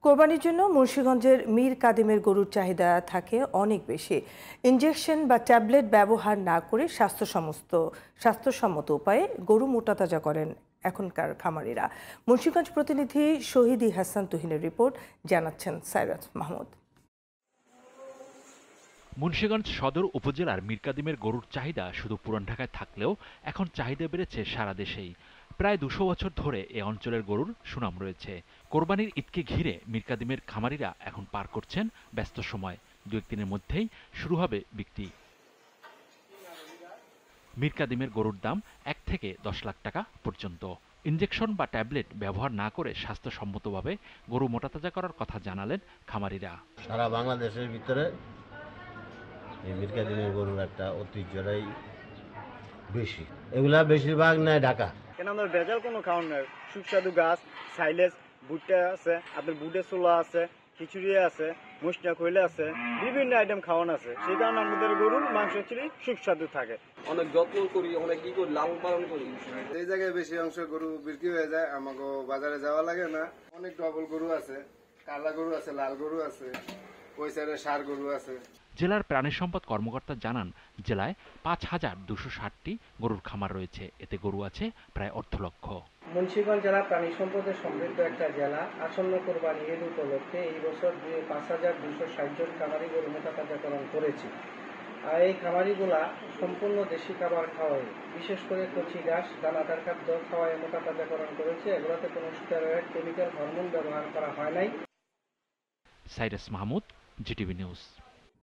কোরবানির জন্য মুন্সিগঞ্জের মীর কাদিমের গরুর চাহিদা থাকে অনেক বেশি। ইনজেকশন বা ট্যাবলেট ব্যবহার না করে স্বাস্থ্যসম্মত উপায়ে গরু মোটাতাজা করেন এখনকার খামারিরা। মুন্সিগঞ্জ প্রতিনিধি শহীদ হাসান তুহিনের রিপোর্ট, জানাচ্ছেন সাইরাত মাহমুদ। মুন্সিগঞ্জ সদর উপজেলার মীর কাদিমের গরুর চাহিদা শুধু পুরান ঢাকায় থাকলেও এখন চাহিদা বেড়েছে সারা দেশেই। প্রায় ২০০ বছর ধরে এ অঞ্চলের গরুর সুনাম রয়েছে। কোরবানির ঈদকে ঘিরে মীর কাদিমের খামারিরা এখন পার করছেন ব্যস্ত সময়। দু একদিনের মধ্যেই শুরু হবে বিক্রি। মীর কাদিমের গরুর দাম ১ থেকে ১০ লাখ টাকা পর্যন্ত। ইনজেকশন বা ট্যাবলেট ব্যবহার না করে স্বাস্থ্যসম্মতভাবে গরু মোটাতাজা করার কথা জানালেন খামারিরা। সারা বাংলাদেশের ভিতরে এই মীর কাদিমের গরুর একটা ঐতিহ্যটাই বেশি। এগুলা বেশিরভাগ নেয় ঢাকা। কেন আমাদের ভেজাল কোনো খাওয়ান নাই। সুস্বাদু গাছ, সাইলেজ, ভুট্টা আছে, আপনার বুটে ছোলা আছে, খিচুড়ি আছে, মুসনা কইলে আছে, বিভিন্ন আইটেম খাওয়ান আছে। সেই কারণে আমাদের গরুর মাংস চিলি সুস্বাদু থাকে। অনেক যত্ন করি, অনেক কি করি, লালন পালন করি। এই জায়গায় বেশি অংশ গরু বিক্রি হয়ে যায়, আমাকে বাজারে যাওয়া লাগে না। অনেক ডবল গরু আছে, কালা গরু আছে, লাল গরু আছে, ওই সাইডে ষাঁড় গরু আছে। জেলার প্রাণী সম্পদ কর্মকর্তা জানান, জেলায় ৫,২৬০টি গরুর খামার রয়েছে। এতে গরু আছে প্রায় ১/২ লক্ষ। মুন্সিগঞ্জ জেলা প্রাণী সম্পদে সমৃদ্ধ একটা জেলা। আসন্ন কোরবানি ঈদ উপলক্ষে এই বছর ৫,২৬০ জন খামারি গরু মোটাতাজাকরণ করেছি। আর এই খামারিগুলা সম্পূর্ণ দেশি খাবার খাওয়ায়, বিশেষ করে কচি ঘাস, দানাদার খাদ্য খাওয়ায় মোটাতাজাকরণ করেছে। এগুলোতে কোনো স্টেরয়েড, কেমিক্যাল, হরমোন ব্যবহার করা হয় নাই। Cyrus Mahmud, GTV news.